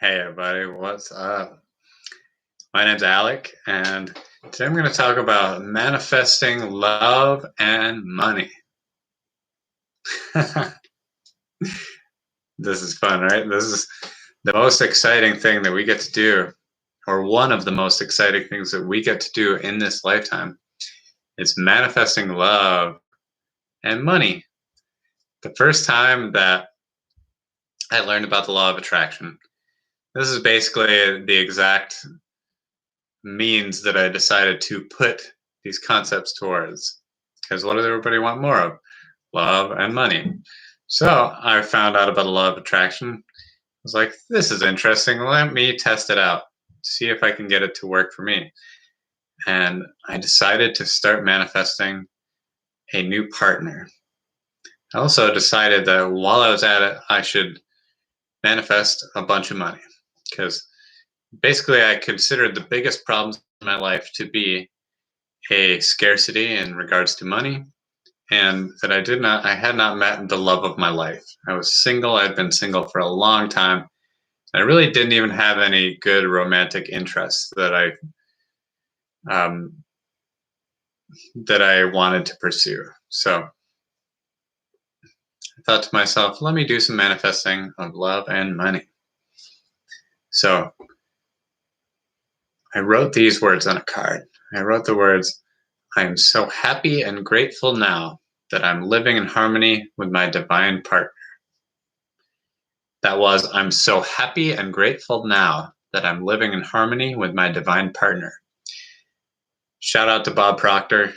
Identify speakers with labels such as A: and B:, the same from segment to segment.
A: Hey everybody, what's up? My name's Alec, and today I'm going to talk about manifesting love and money. This is fun, right? This is the most exciting thing that we get to do, or one of the most exciting things that we get to do in this lifetime. It's manifesting love and money. The first time that I learned about the law of attraction, this is basically the exact means that I decided to put these concepts towards. Because what does everybody want more of? Love and money. So I found out about the law of attraction. I was like, this is interesting. Let me test it out, see if I can get it to work for me. And I decided to start manifesting a new partner. I also decided that while I was at it, I should manifest a bunch of money. Because basically, I considered the biggest problems in my life to be a scarcity in regards to money, and that I had not met the love of my life. I was single. I'd been single for a long time. I really didn't even have any good romantic interests um, that I wanted to pursue. So I thought to myself, let me do some manifesting of love and money. So I wrote these words on a card. I wrote the words, I am so happy and grateful now that I'm living in harmony with my divine partner. That was, I'm so happy and grateful now that I'm living in harmony with my divine partner. Shout out to Bob Proctor.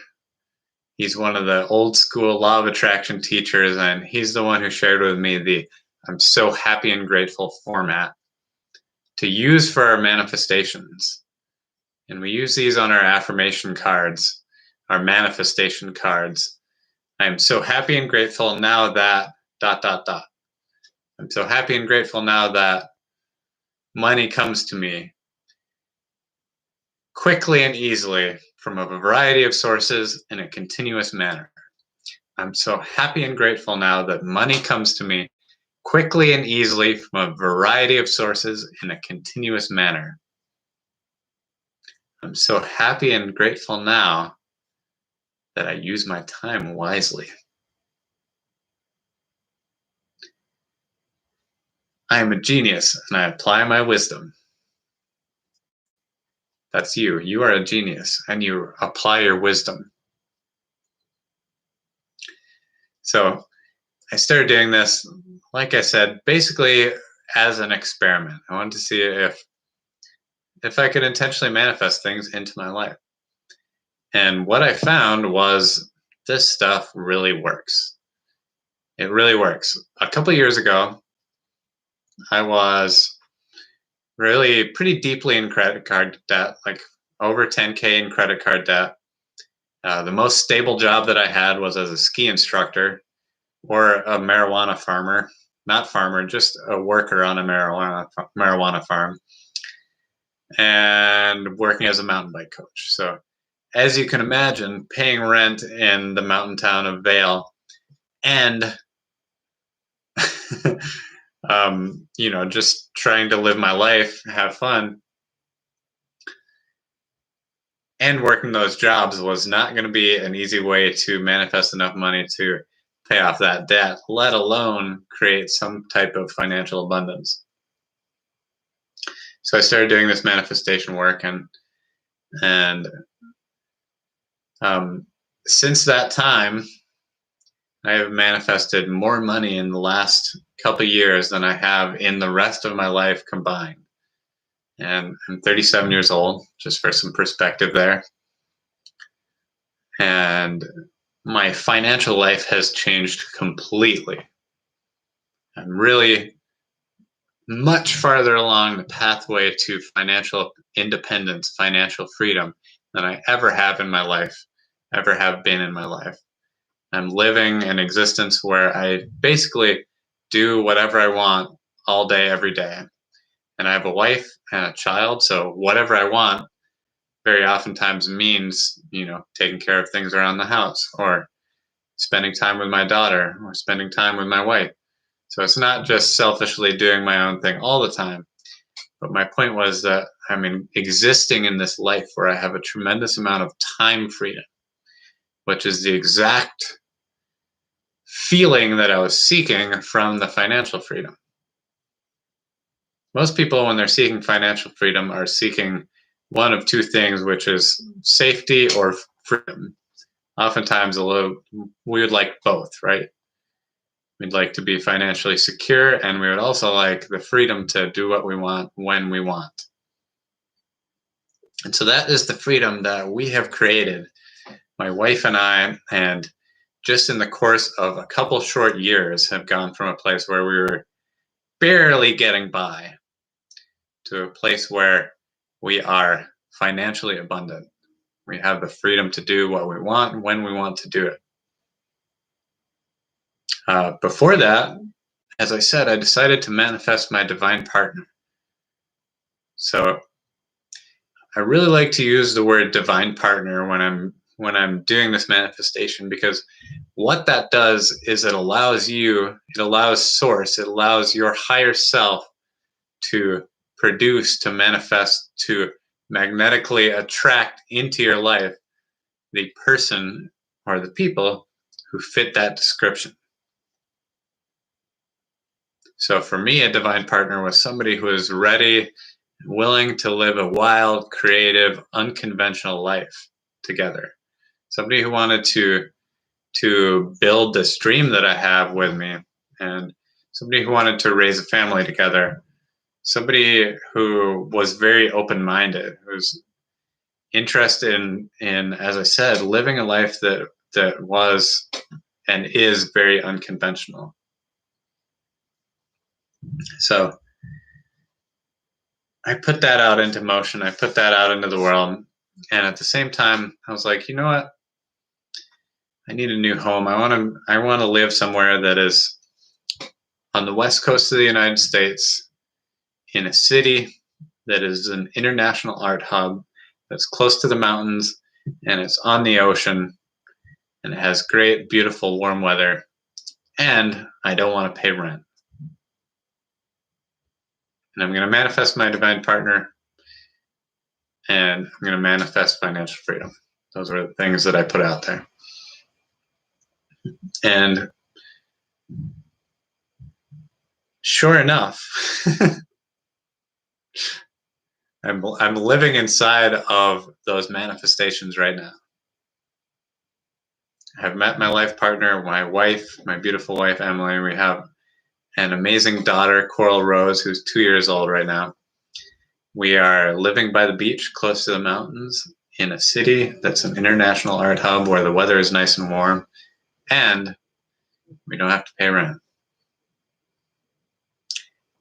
A: He's one of the old school law of attraction teachers, and he's the one who shared with me the I'm so happy and grateful format to use for our manifestations. And we use these on our affirmation cards, our manifestation cards. I am so happy and grateful now that ... I'm so happy and grateful now that money comes to me quickly and easily from a variety of sources in a continuous manner. I'm so happy and grateful now that money comes to me quickly and easily from a variety of sources in a continuous manner. I'm so happy and grateful now that I use my time wisely. I am a genius and I apply my wisdom. That's you. You are a genius and you apply your wisdom. So I started doing this, like I said, basically as an experiment. I wanted to see if I could intentionally manifest things into my life. And what I found was this stuff really works. It really works. A couple of years ago, I was really pretty deeply in credit card debt, like over 10K in credit card debt. The most stable job that I had was as a ski instructor or a marijuana farmer. Not farmer, just a worker on a marijuana farm, and working as a mountain bike coach. So as you can imagine, paying rent in the mountain town of Vail and just trying to live my life, have fun, and working those jobs was not going to be an easy way to manifest enough money to pay off that debt, let alone create some type of financial abundance. So I started doing this manifestation work, and since that time, I have manifested more money in the last couple of years than I have in the rest of my life combined. And I'm 37 years old, just for some perspective there. And my financial life has changed completely. I'm really much farther along the pathway to financial independence, financial freedom than I ever have in my life, ever have been in my life. I'm living an existence where I basically do whatever I want all day, every day. And I have a wife and a child, so whatever I want very oftentimes means, taking care of things around the house or spending time with my daughter or spending time with my wife. So it's not just selfishly doing my own thing all the time. But my point was that I'm existing in this life where I have a tremendous amount of time freedom, which is the exact feeling that I was seeking from the financial freedom. Most people, when they're seeking financial freedom, are seeking one of two things, which is safety or freedom. Oftentimes, we would like both, right? We'd like to be financially secure, and we would also like the freedom to do what we want when we want. And so that is the freedom that we have created, my wife and I, and just in the course of a couple short years have gone from a place where we were barely getting by to a place where we are financially abundant. We have the freedom to do what we want when we want to do it. Before that, as I said, I decided to manifest my divine partner. So I really like to use the word divine partner when I'm doing this manifestation, because what that does is it allows source, it allows your higher self to produce, to manifest, to magnetically attract into your life the person or the people who fit that description. So for me, a divine partner was somebody who is ready, willing to live a wild, creative, unconventional life together. Somebody who wanted to build this dream that I have with me, and somebody who wanted to raise a family together. Somebody who was very open-minded, who's interested in, as I said, living a life that was and is very unconventional. So I put that out into motion. I put that out into the world. And at the same time, I was like, you know what? I need a new home. I want to live somewhere that is on the west coast of the United States, in a city that is an international art hub, that's close to the mountains, and it's on the ocean, and it has great, beautiful, warm weather, and I don't want to pay rent. And I'm going to manifest my divine partner, and I'm going to manifest financial freedom. Those are the things that I put out there. And sure enough, I'm living inside of those manifestations right now. I have met my life partner, my wife, my beautiful wife, Emily. We have an amazing daughter, Coral Rose, who's 2 years old right now. We are living by the beach, close to the mountains, in a city that's an international art hub where the weather is nice and warm, and we don't have to pay rent.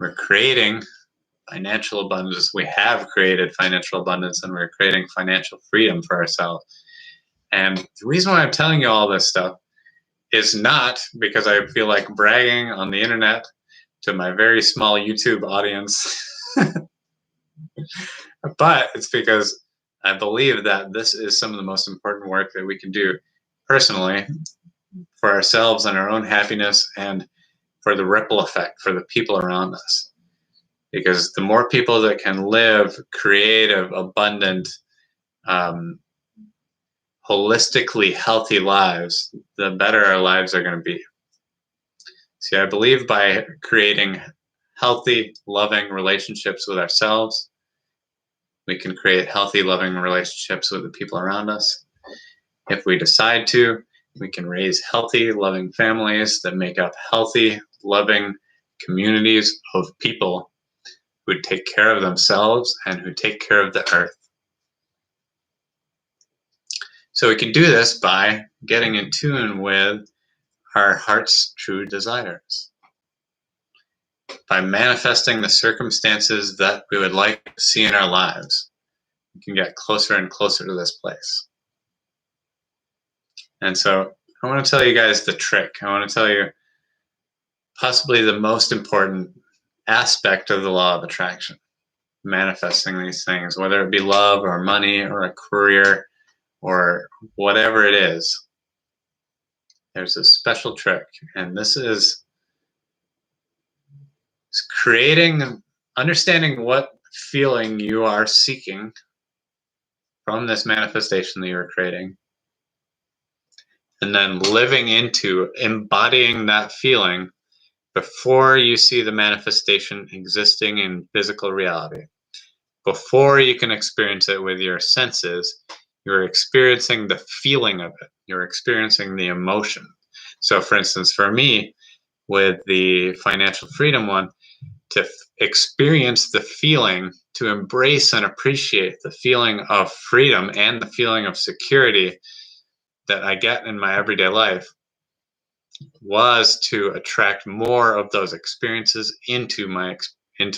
A: We're creating financial abundance. We have created financial abundance, and we're creating financial freedom for ourselves. And the reason why I'm telling you all this stuff is not because I feel like bragging on the internet to my very small YouTube audience, but it's because I believe that this is some of the most important work that we can do personally for ourselves and our own happiness, and for the ripple effect for the people around us. Because the more people that can live creative, abundant, holistically healthy lives, the better our lives are going to be. See, I believe by creating healthy, loving relationships with ourselves, we can create healthy, loving relationships with the people around us. If we decide to, we can raise healthy, loving families that make up healthy, loving communities of people who take care of themselves and who take care of the earth. So we can do this by getting in tune with our heart's true desires, by manifesting the circumstances that we would like to see in our lives. We can get closer and closer to this place. And so I want to tell you guys the trick. I want to tell you possibly the most important aspect of the law of attraction, manifesting these things, whether it be love or money or a career or whatever it is. There's a special trick, and this is creating, understanding what feeling you are seeking from this manifestation that you're creating, and then living into embodying that feeling before you see the manifestation existing in physical reality. Before you can experience it with your senses, you're experiencing the feeling of it. You're experiencing the emotion. So, for instance, for me, with the financial freedom one, to experience the feeling, to embrace and appreciate the feeling of freedom and the feeling of security that I get in my everyday life, was to attract more of those experiences into my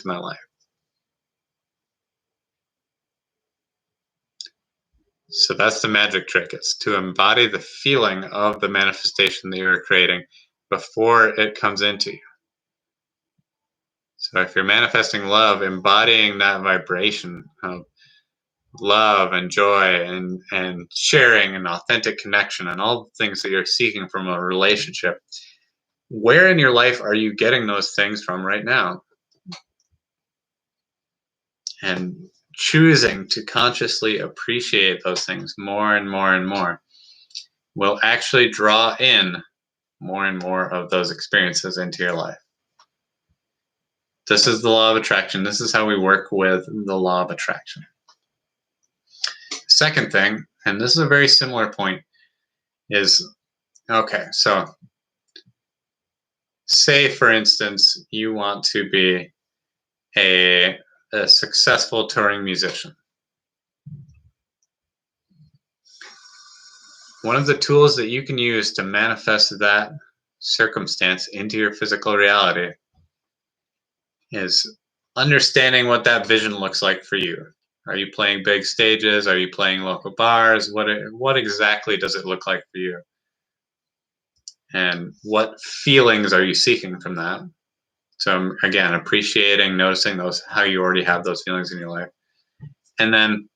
A: life. So that's the magic trick. It's to embody the feeling of the manifestation that you're creating before it comes into you. So if you're manifesting love, embodying that vibration of love and joy and sharing and authentic connection and all the things that you're seeking from a relationship, where in your life are you getting those things from right now? And choosing to consciously appreciate those things more and more and more will actually draw in more and more of those experiences into your life. This is the law of attraction. This is how we work with the law of attraction. Second thing, and this is a very similar point, is okay, so say, for instance, you want to be a successful touring musician. One of the tools that you can use to manifest that circumstance into your physical reality is understanding what that vision looks like for you. Are you playing big stages? Are you playing local bars? What exactly does it look like for you? And what feelings are you seeking from that? So again, appreciating, noticing those, how you already have those feelings in your life. And then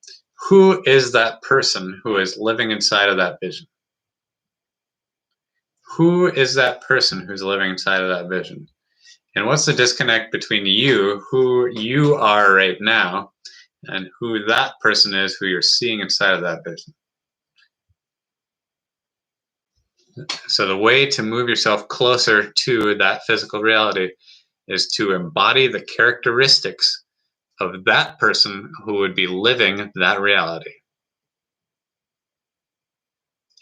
A: who is that person who is living inside of that vision? Who is that person who's living inside of that vision? And what's the disconnect between you, who you are right now, and who that person is who you're seeing inside of that vision? So the way to move yourself closer to that physical reality is to embody the characteristics of that person who would be living that reality.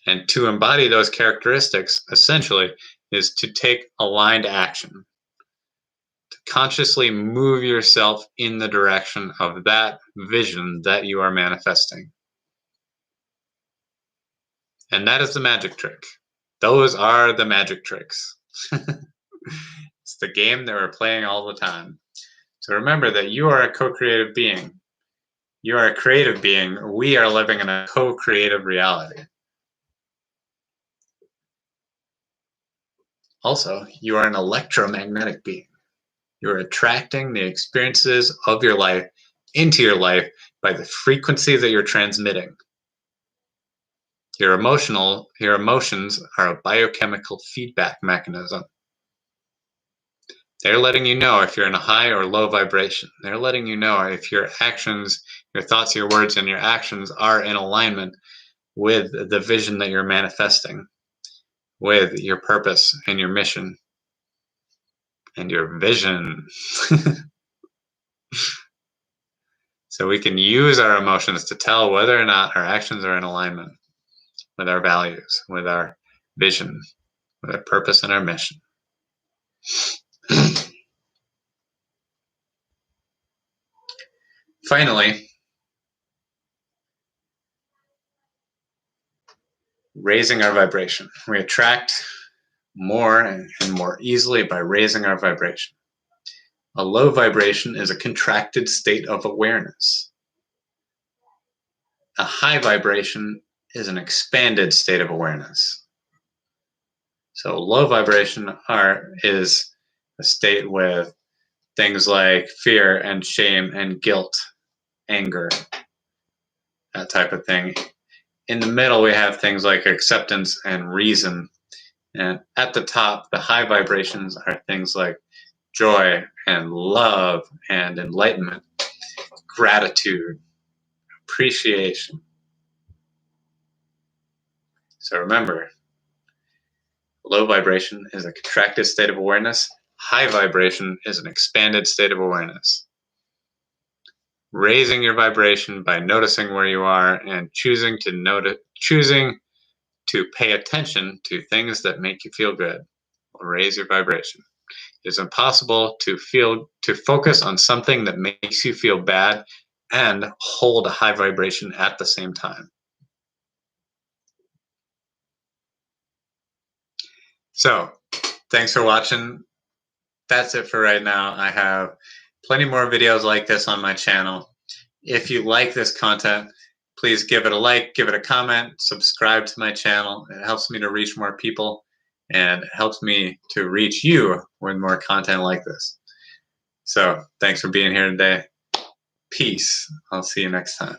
A: And to embody those characteristics, essentially, is to take aligned action, to consciously move yourself in the direction of that vision that you are manifesting. And that is the magic trick. Those are the magic tricks. It's the game that we're playing all the time. So remember that you are a co-creative being. You are a creative being. We are living in a co-creative reality. Also, you are an electromagnetic being. You're attracting the experiences of your life into your life by the frequency that you're transmitting. Your emotions are a biochemical feedback mechanism. They're letting you know if you're in a high or low vibration. They're letting you know if your actions, your thoughts, your words, and your actions are in alignment with the vision that you're manifesting, with your purpose and your mission and your vision. So we can use our emotions to tell whether or not our actions are in alignment with our values, with our vision, with our purpose and our mission. Finally, raising our vibration. We attract more and more easily by raising our vibration. A low vibration is a contracted state of awareness. A high vibration is an expanded state of awareness. So low vibration is a state with things like fear and shame and guilt, anger, that type of thing. In the middle, we have things like acceptance and reason. And at the top, the high vibrations are things like joy and love and enlightenment. gratitude, appreciation. So remember, low vibration is a contracted state of awareness. High vibration is an expanded state of awareness. Raising your vibration by noticing where you are and choosing to pay attention to things that make you feel good will raise your vibration. It's impossible to focus on something that makes you feel bad and hold a high vibration at the same time. So, thanks for watching. That's it for right now. I have plenty more videos like this on my channel. If you like this content, please give it a like, give it a comment, subscribe to my channel. It helps me to reach more people and it helps me to reach you with more content like this. So thanks for being here today. Peace. I'll see you next time.